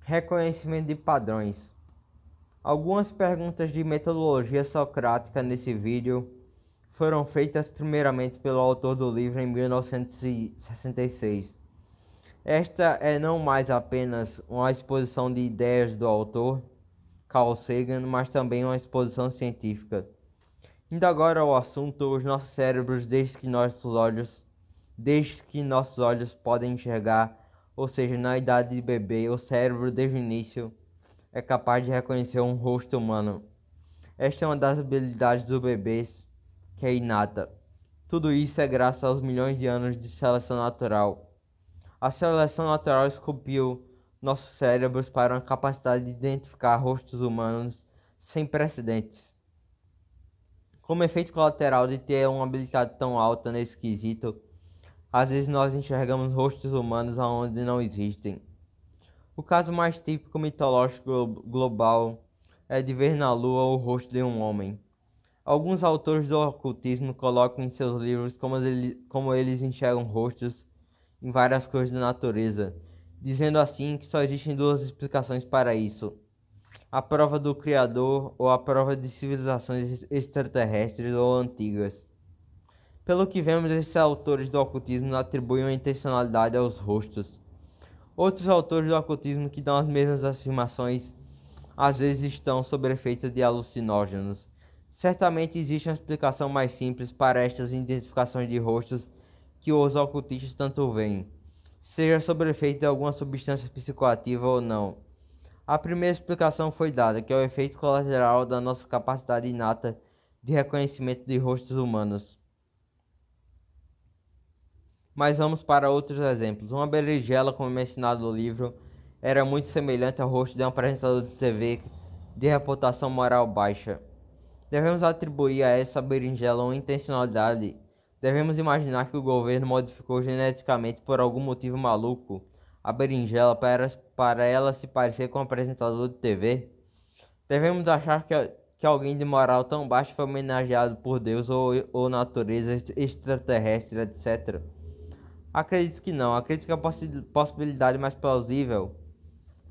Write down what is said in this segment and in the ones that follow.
Reconhecimento de padrões. Algumas perguntas de metodologia socrática nesse vídeo foram feitas primeiramente pelo autor do livro em 1966. Esta é não mais apenas uma exposição de ideias do autor, Carl Sagan, mas também uma exposição científica. Indo agora ao assunto, os nossos cérebros, desde que nossos olhos podem enxergar, ou seja, na idade de bebê, o cérebro desde o início é capaz de reconhecer um rosto humano. Esta é uma das habilidades dos bebês que é inata. Tudo isso é graças aos milhões de anos de seleção natural. A seleção natural esculpiu nossos cérebros para uma capacidade de identificar rostos humanos sem precedentes. Como efeito colateral de ter uma habilidade tão alta nesse quesito, às vezes nós enxergamos rostos humanos onde não existem. O caso mais típico mitológico global é de ver na lua o rosto de um homem. Alguns autores do ocultismo colocam em seus livros como eles enxergam rostos em várias coisas da natureza, dizendo assim que só existem duas explicações para isso: a prova do Criador ou a prova de civilizações extraterrestres ou antigas. Pelo que vemos, esses autores do ocultismo atribuem uma intencionalidade aos rostos. Outros autores do ocultismo que dão as mesmas afirmações às vezes estão sob efeitos de alucinógenos. Certamente existe uma explicação mais simples para estas identificações de rostos que os ocultistas tanto veem, seja sob efeito de alguma substância psicoativa ou não. A primeira explicação foi dada, que é o efeito colateral da nossa capacidade inata de reconhecimento de rostos humanos. Mas vamos para outros exemplos. Uma berinjela, como mencionado no livro, era muito semelhante ao rosto de um apresentador de TV de reputação moral baixa. Devemos atribuir a essa berinjela uma intencionalidade. Devemos imaginar que o governo modificou geneticamente por algum motivo maluco a berinjela para ela se parecer com um apresentador de TV. Devemos achar que alguém de moral tão baixa foi homenageado por Deus ou natureza extraterrestre, etc. Acredito que não. Acredito que a possibilidade mais plausível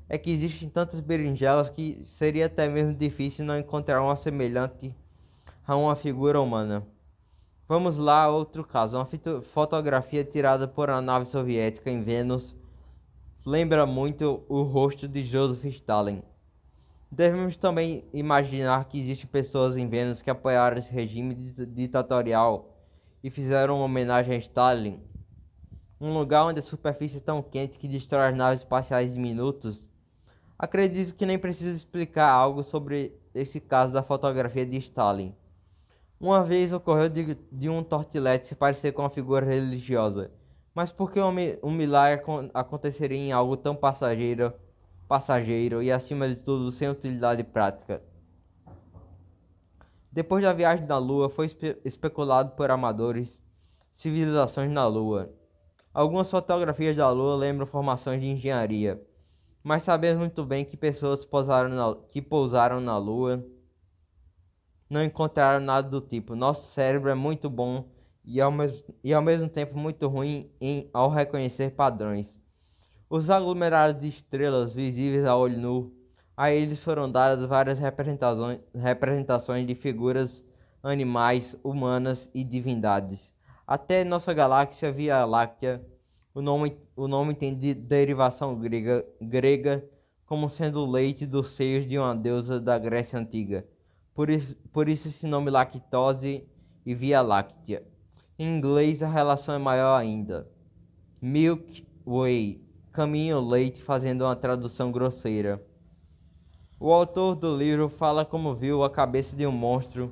é que existem tantas berinjelas que seria até mesmo difícil não encontrar uma semelhante a uma figura humana. Vamos lá a outro caso. Uma fotografia tirada por uma nave soviética em Vênus lembra muito o rosto de Joseph Stalin. Devemos também imaginar que existem pessoas em Vênus que apoiaram esse regime ditatorial e fizeram uma homenagem a Stalin. Um lugar onde a superfície é tão quente que destrói as naves espaciais em minutos. Acredito que nem preciso explicar algo sobre esse caso da fotografia de Stalin. Uma vez ocorreu de um tortilete se parecer com uma figura religiosa, mas por que um milagre aconteceria em algo tão passageiro e, acima de tudo, sem utilidade prática? Depois da viagem na Lua, foi especulado por amadores civilizações na Lua. Algumas fotografias da Lua lembram formações de engenharia, mas sabemos muito bem que pessoas que pousaram na Lua não encontraram nada do tipo. Nosso cérebro é muito bom e ao mesmo tempo muito ruim ao reconhecer padrões. Os aglomerados de estrelas visíveis a olho nu, a eles foram dadas várias representações de figuras animais, humanas e divindades. Até nossa galáxia Via Láctea, o nome tem derivação grega como sendo o leite dos seios de uma deusa da Grécia Antiga. Por isso esse nome lactose e Via Láctea. Em inglês a relação é maior ainda. Milk Way, caminho leite, fazendo uma tradução grosseira. O autor do livro fala como viu a cabeça de um monstro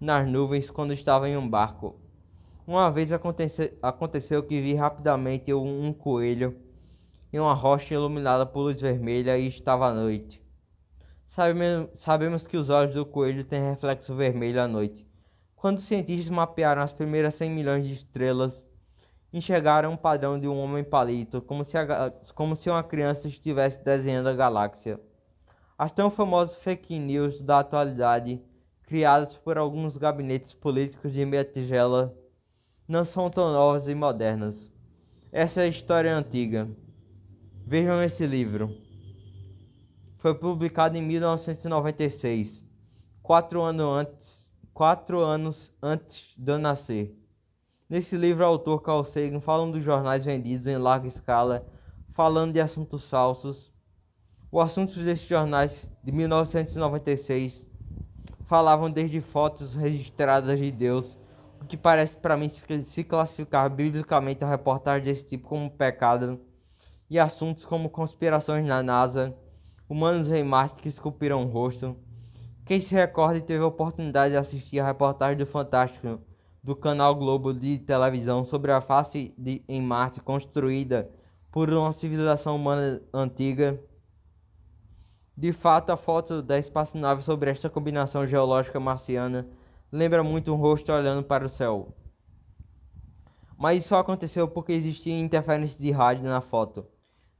nas nuvens quando estava em um barco. Uma vez aconteceu que vi rapidamente um coelho em uma rocha iluminada por luz vermelha e estava à noite. Sabemos que os olhos do coelho têm reflexo vermelho à noite. Quando os cientistas mapearam as primeiras 100 milhões de estrelas, enxergaram um padrão de um homem palito, como se uma criança estivesse desenhando a galáxia. As tão famosas fake news da atualidade, criadas por alguns gabinetes políticos de meia tigela, não são tão novas e modernas. Essa é a história antiga. Vejam esse livro. Foi publicado em 1996, 4 anos antes de eu nascer. Nesse livro, o autor Carl Sagan fala dos jornais vendidos em larga escala, falando de assuntos falsos. Os assuntos desses jornais de 1996 falavam desde fotos registradas de Deus, o que parece para mim se classificar biblicamente a reportagem desse tipo como pecado, e assuntos como conspirações na NASA, humanos em Marte que esculpiram o rosto. Quem se recorda e teve a oportunidade de assistir a reportagem do Fantástico do canal Globo de televisão sobre a face em Marte construída por uma civilização humana antiga. De fato, a foto da espaçonave sobre esta combinação geológica marciana lembra muito um rosto olhando para o céu. Mas isso só aconteceu porque existia interferência de rádio na foto.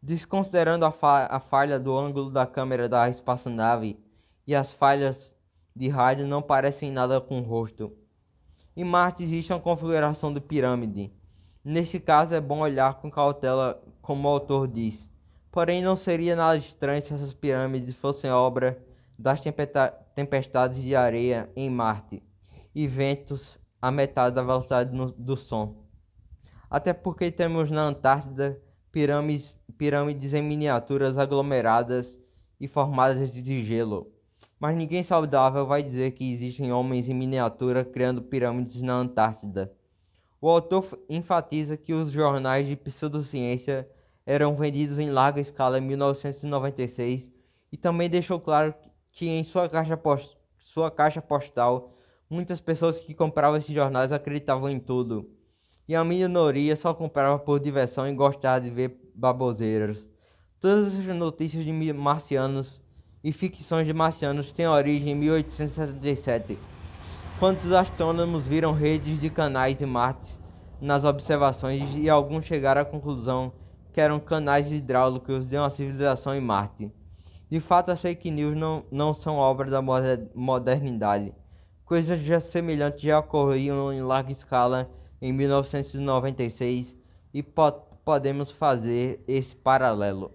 Desconsiderando a falha do ângulo da câmera da espaçonave e as falhas de rádio não parecem nada com o rosto. Em Marte existe uma configuração de pirâmide. Neste caso é bom olhar com cautela, como o autor diz. Porém, não seria nada estranho se essas pirâmides fossem obra das tempestades de areia em Marte e ventos a metade da velocidade do som. Até porque temos na Antártida pirâmides em miniaturas aglomeradas e formadas de gelo. Mas ninguém saudável vai dizer que existem homens em miniatura criando pirâmides na Antártida. O autor enfatiza que os jornais de pseudociência eram vendidos em larga escala em 1996 e também deixou claro que em sua caixa postal muitas pessoas que compravam esses jornais acreditavam em tudo, e a minoria só comprava por diversão e gostava de ver baboseiras. Todas as notícias de marcianos e ficções de marcianos têm origem em 1877, quando os astrônomos viram redes de canais em Marte nas observações e alguns chegaram à conclusão que eram canais hidráulicos de uma civilização em Marte. De fato, as fake news não são obra da modernidade. Coisas semelhantes já ocorriam em larga escala em 1996 e podemos fazer esse paralelo.